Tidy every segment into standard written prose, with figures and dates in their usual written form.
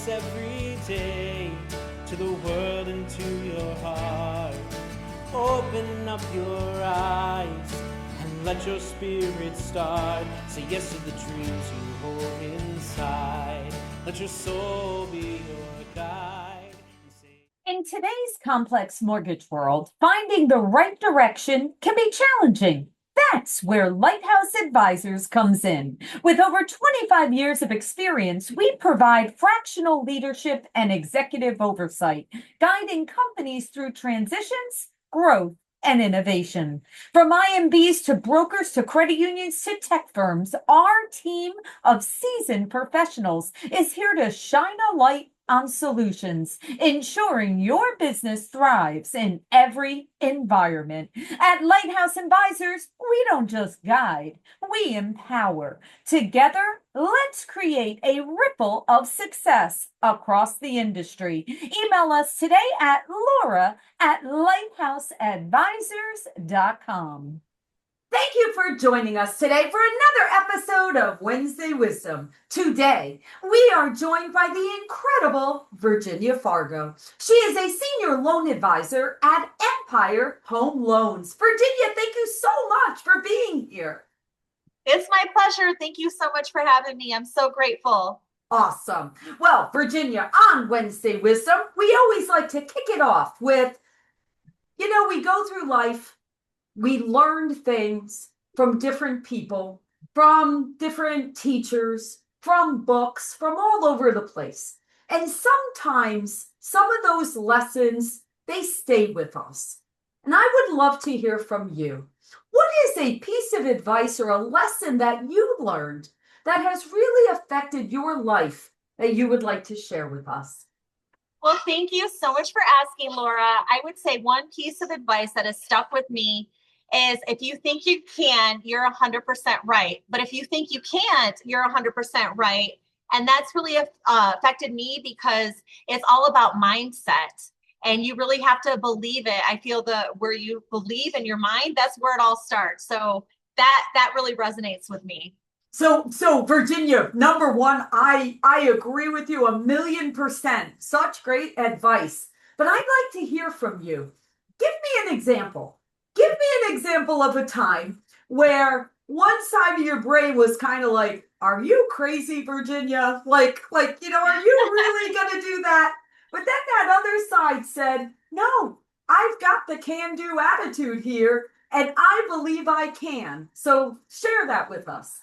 voice every day to the world and to your heart. Open up your eyes and let your spirit start. Say yes to the dreams you hold inside. Let your soul be your guide. In today's complex mortgage world, finding the right direction can be challenging. That's where Lighthouse Advisors comes in. With over 25 years of experience, we provide fractional leadership and executive oversight, guiding companies through transitions, growth, and innovation. From IMBs to brokers to credit unions to tech firms, our team of seasoned professionals is here to shine a light on solutions, ensuring your business thrives in every environment. At Lighthouse Advisors, we don't just guide, we empower. Together, let's create a ripple of success across the industry. Email us today at laura@lighthouseadvisors.com. Thank you for joining us today for another episode of Wednesday Wisdom. Today, we are joined by the incredible Virginia Fargo. She is a senior loan advisor at Empire Home Loans. Virginia, thank you so much for being here. It's my pleasure. Thank you so much for having me. I'm so grateful. Awesome. Well, Virginia, on Wednesday Wisdom, we always like to kick it off with, we go through life. We learned things from different people, from different teachers, from books, from all over the place. And sometimes some of those lessons, they stay with us. And I would love to hear from you. What is a piece of advice or a lesson that you learned that has really affected your life that you would like to share with us? Well, thank you so much for asking, Laura. I would say one piece of advice that has stuck with me is if you think you can, you're 100% right. But if you think you can't, you're 100% right. And that's really affected me because it's all about mindset. And you really have to believe it. I feel where you believe in your mind, that's where it all starts. So that really resonates with me. So Virginia, number one, I agree with you 1,000,000%. Such great advice. But I'd like to hear from you. Give me an example. Give me an example of a time where one side of your brain was kind of like, are you crazy, Virginia? Like, are you really going to do that? But then that other side said, no, I've got the can-do attitude here, and I believe I can. So share that with us.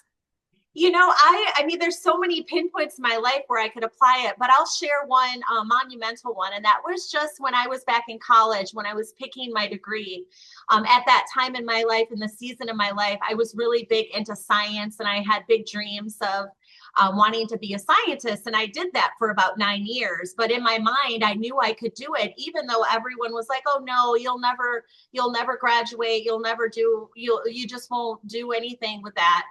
I mean, there's so many pinpoints in my life where I could apply it, but I'll share one monumental one. And that was just when I was back in college, when I was picking my degree. At that time in my life, in the season of my life, I was really big into science and I had big dreams of wanting to be a scientist. And I did that for about 9 years. But in my mind, I knew I could do it, even though everyone was like, oh, no, you'll never graduate. You just won't do anything with that.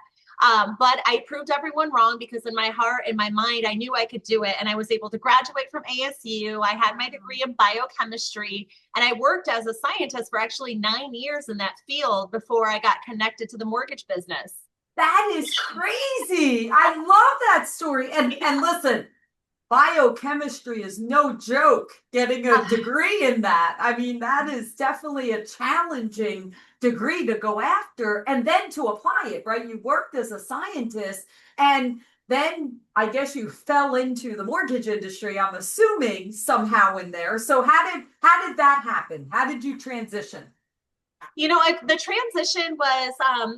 But I proved everyone wrong because in my heart and my mind, I knew I could do it. And I was able to graduate from ASU. I had my degree in biochemistry and I worked as a scientist for actually 9 years in that field before I got connected to the mortgage business. That is crazy. I love that story. And listen, biochemistry is no joke, getting a degree in that. I mean, that is definitely a challenging degree to go after and then to apply it, right? You worked as a scientist and then I guess you fell into the mortgage industry, I'm assuming somehow in there. So how did that happen? How did you transition? The transition was,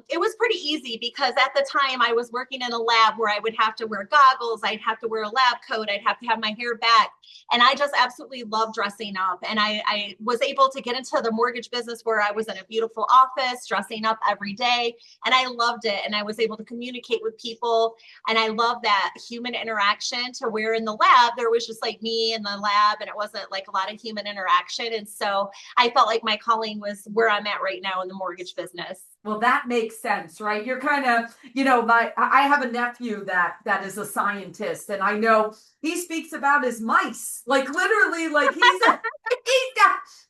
it was pretty easy because at the time I was working in a lab where I would have to wear goggles. I'd have to wear a lab coat. I'd have to have my hair back. And I just absolutely love dressing up. And I was able to get into the mortgage business where I was in a beautiful office, dressing up every day. And I loved it. And I was able to communicate with people. And I love that human interaction to where in the lab, there was just like me in the lab and it wasn't like a lot of human interaction. And so I felt like my calling was where I'm at at right now in the mortgage business. Well, that makes sense, right? You're kind of, I have a nephew that is a scientist, and I know he speaks about his mice, like literally, like he's got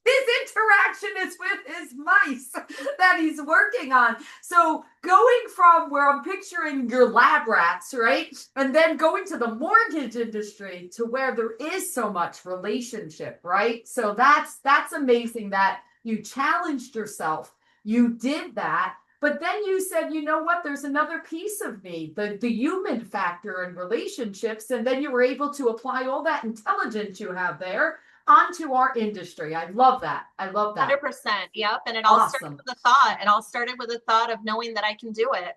his interaction is with his mice that he's working on. So going from where I'm picturing your lab rats, right, and then going to the mortgage industry to where there is so much relationship, right? So that's amazing that you challenged yourself. You did that, but then you said, you know what, there's another piece of me, the human factor and relationships, and then you were able to apply all that intelligence you have there onto our industry. I love that. I love that. 100%. Yep. And it all started with a thought. It all started with a thought of knowing that I can do it.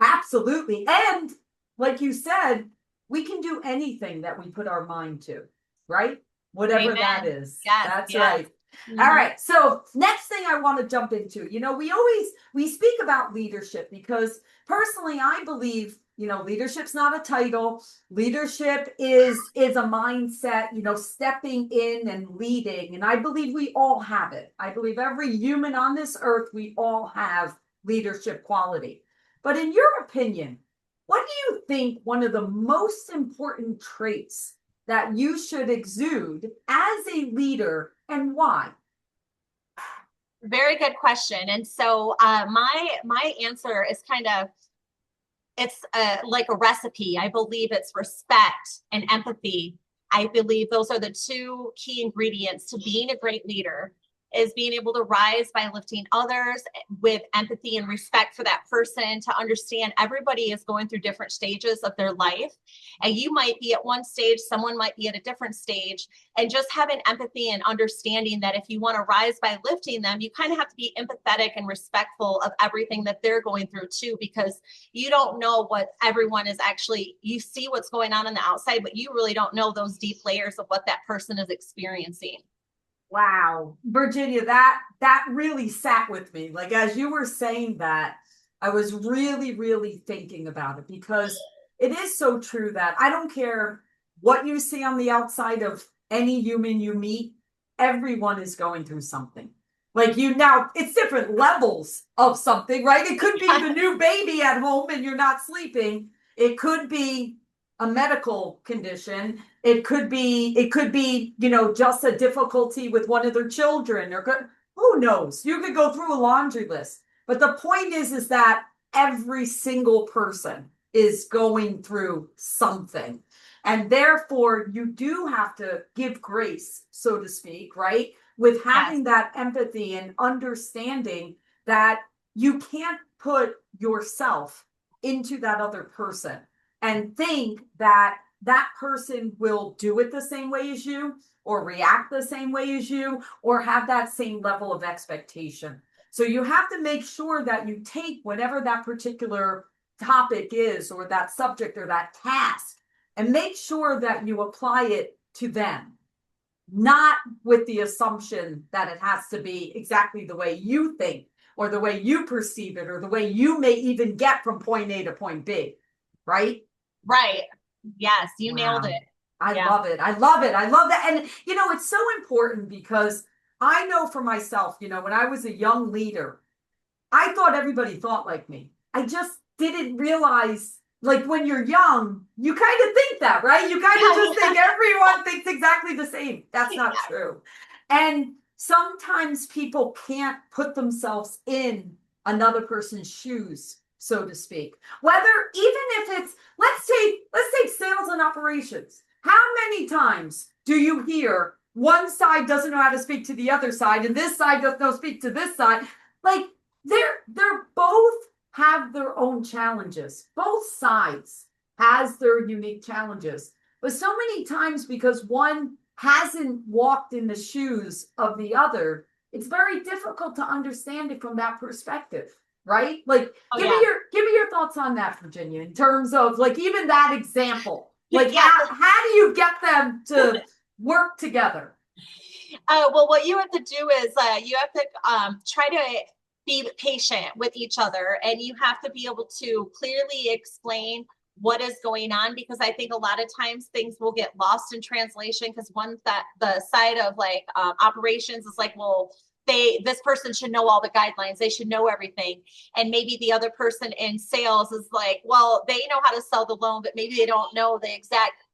Absolutely. And like you said, we can do anything that we put our mind to, right? Whatever Amen. that is. Yes, That's yes. right. Mhm. All right. So next thing I want to jump into, we speak about leadership because personally, I believe, leadership's not a title. Leadership is a mindset, stepping in and leading. And I believe we all have it. I believe every human on this earth, we all have leadership quality. But in your opinion, what do you think one of the most important traits that you should exude as a leader, and why? Very good question. And so my answer is it's like a recipe. I believe it's respect and empathy. I believe those are the two key ingredients to being a great leader, is being able to rise by lifting others with empathy and respect for that person, to understand everybody is going through different stages of their life. And you might be at one stage, someone might be at a different stage, and just having empathy and understanding that if you want to rise by lifting them, you kind of have to be empathetic and respectful of everything that they're going through too, because you don't know what everyone is actually, you see what's going on the outside, but you really don't know those deep layers of what that person is experiencing. Wow, Virginia, that really sat with me. Like, as you were saying that, I was really, really thinking about it, because it is so true that I don't care what you see on the outside of any human you meet, everyone is going through something. Like, now it's different levels of something, right? It could be the new baby at home and you're not sleeping. It could be a medical condition. It could be, just a difficulty with one of their children, or who knows? You could go through a laundry list. But the point is that every single person is going through something. And therefore, you do have to give grace, so to speak, right? With having that empathy and understanding that you can't put yourself into that other person and think that that person will do it the same way as you, or react the same way as you, or have that same level of expectation. So you have to make sure that you take whatever that particular topic is, or that subject, or that task, and make sure that you apply it to them, not with the assumption that it has to be exactly the way you think, or the way you perceive it, or the way you may even get from point A to point B, right? Right. Yes, you nailed it. I love it. I love it. I love that. And, it's so important, because I know for myself, when I was a young leader, I thought everybody thought like me. I just didn't realize, like, when you're young, you kind of think that, right? You kind of just think everyone thinks exactly the same. That's not true. And sometimes people can't put themselves in another person's shoes, so to speak. Whether, even if it's, let's take sales and operations. How many times do you hear one side doesn't know how to speak to the other side, and this side doesn't know how to speak to this side? Like, they're both have their own challenges. Both sides has their unique challenges. But so many times, because one hasn't walked in the shoes of the other, it's very difficult to understand it from that perspective, right? Like, give me your thoughts on that, Virginia, in terms of, like, even that example. Like, how do you get them to work together? Well, what you have to do is you have to try to be patient with each other, and you have to be able to clearly explain what is going on, because I think a lot of times things will get lost in translation, because the side of operations is like, well, this person should know all the guidelines. They should know everything. And maybe the other person in sales is like, well, they know how to sell the loan, but maybe they don't know the exact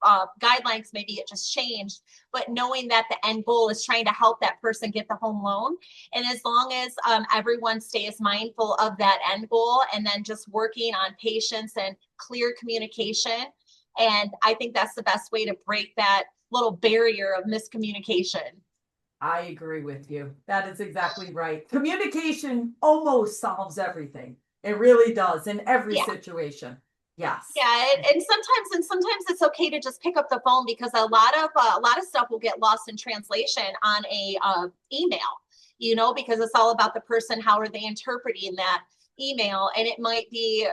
guidelines. Maybe it just changed. But knowing that the end goal is trying to help that person get the home loan. And as long as everyone stays mindful of that end goal, and then just working on patience and clear communication. And I think that's the best way to break that little barrier of miscommunication. I agree with you. That is exactly right. Communication almost solves everything. It really does in every situation. Yes. Yeah, and sometimes it's okay to just pick up the phone, because a lot of stuff will get lost in translation on a email, because it's all about the person. How are they interpreting that email? And it might be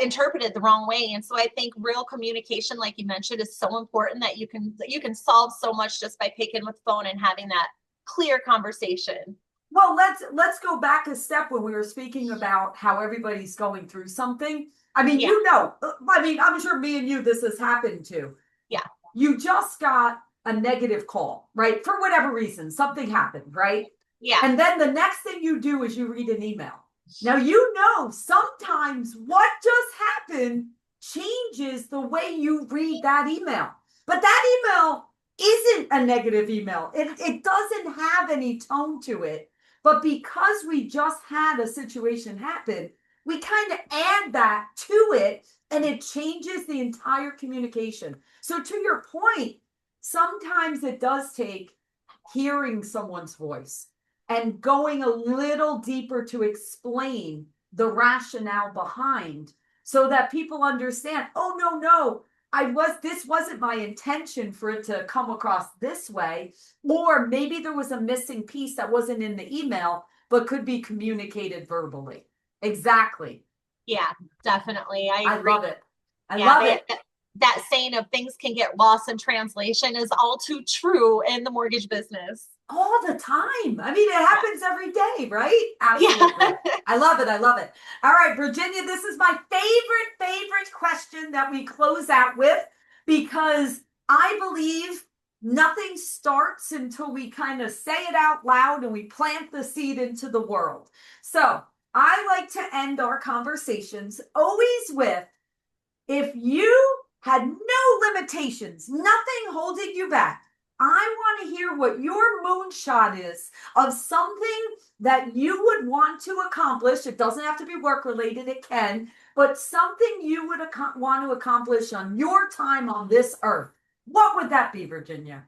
interpreted the wrong way. And so I think real communication, like you mentioned, is so important, that you can solve so much just by picking up the phone and having that clear conversation. Well, let's go back a step when we were speaking about how everybody's going through something. I mean, I'm sure me and you, this has happened to. Yeah. You just got a negative call, right? For whatever reason, something happened, right? Yeah. And then the next thing you do is you read an email. Now, sometimes what just happened changes the way you read that email. But that email isn't a negative email. It doesn't have any tone to it. But because we just had a situation happen, we kind of add that to it, and it changes the entire communication. So to your point, sometimes it does take hearing someone's voice and going a little deeper to explain the rationale behind, so that people understand, oh, no, this wasn't my intention for it to come across this way. Or maybe there was a missing piece that wasn't in the email, but could be communicated verbally. Exactly. Yeah, definitely. I agree. Love it. I Yeah, love it. That saying of things can get lost in translation is all too true in the mortgage business. All the time. I mean, it happens every day, right? Absolutely. Yeah. I love it. I love it. All right, Virginia, this is my favorite question that we close out with, because I believe nothing starts until we kind of say it out loud and we plant the seed into the world. So I like to end our conversations always with, if you had no limitations, nothing holding you back, I want to hear what your moonshot is of something that you would want to accomplish. It doesn't have to be work related, it can, but something you would want to accomplish on your time on this earth. What would that be, Virginia?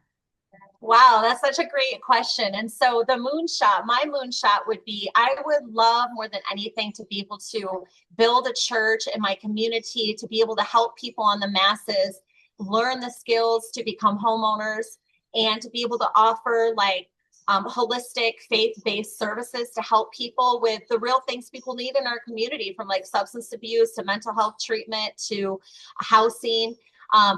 Wow, that's such a great question. And so my moonshot would be, I would love more than anything to be able to build a church in my community, to be able to help people on the masses learn the skills to become homeowners, and to be able to offer holistic faith-based services to help people with the real things people need in our community, from like substance abuse to mental health treatment to housing,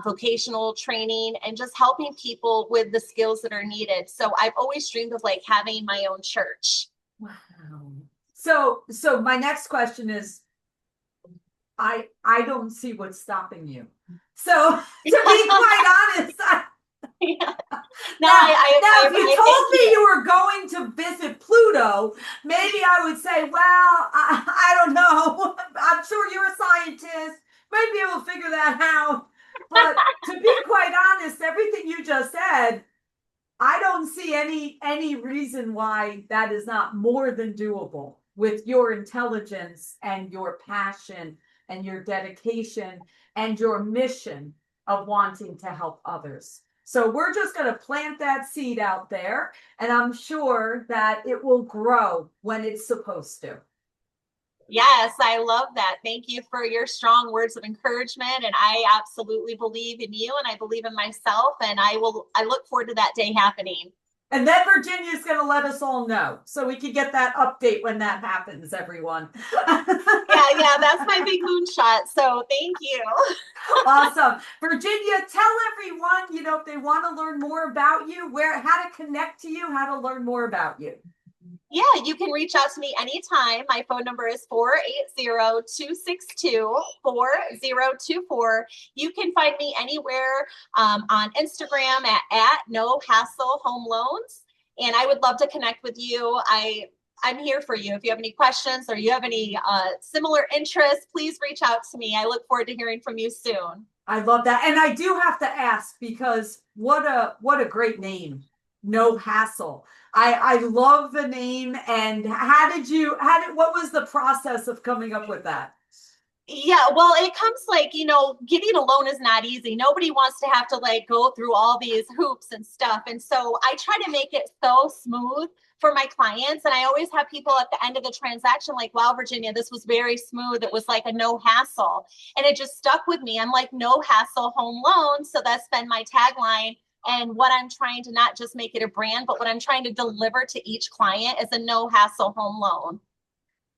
vocational training, and just helping people with the skills that are needed. So I've always dreamed of having my own church. Wow. So my next question is, I don't see what's stopping you. So to be quite honest, if you told me you were going to visit Pluto, maybe I would say, well, I don't know. I'm sure you're a scientist. Maybe we'll figure that out. But to be quite honest, everything you just said, I don't see any reason why that is not more than doable with your intelligence and your passion and your dedication and your mission of wanting to help others. So we're just going to plant that seed out there, and I'm sure that it will grow when it's supposed to. Yes, I love that. Thank you for your strong words of encouragement. And I absolutely believe in you, and I believe in myself, and I look forward to that day happening. And then Virginia's going to let us all know, so we can get that update when that happens, everyone. Yeah, that's my big moonshot. So thank you. Awesome. Virginia, tell everyone, if they want to learn more about you, how to connect to you, how to learn more about you. Yeah, you can reach out to me anytime. My phone number is 480-262-4024. You can find me anywhere on Instagram at No Hassle Home Loans. And I would love to connect with you. I'm here for you. If you have any questions or you have any similar interests, please reach out to me. I look forward to hearing from you soon. I love that. And I do have to ask, because what a great name. No Hassle. I love the name. And what was the process of coming up with that? Yeah, well, it comes like, getting a loan is not easy. Nobody wants to have to like go through all these hoops and stuff. And so I try to make it so smooth for my clients. And I always have people at the end of the transaction like, wow, Virginia, this was very smooth. It was like a no hassle. And it just stuck with me. I'm like, no hassle home loan. So that's been my tagline. And what I'm trying to not just make it a brand, but what I'm trying to deliver to each client is a no hassle home loan.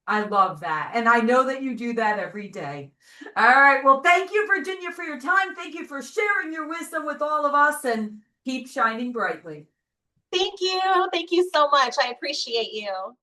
I love that. And I know that you do that every day. All right. Well, thank you, Virginia, for your time. Thank you for sharing your wisdom with all of us, and keep shining brightly. Thank you. Thank you so much. I appreciate you.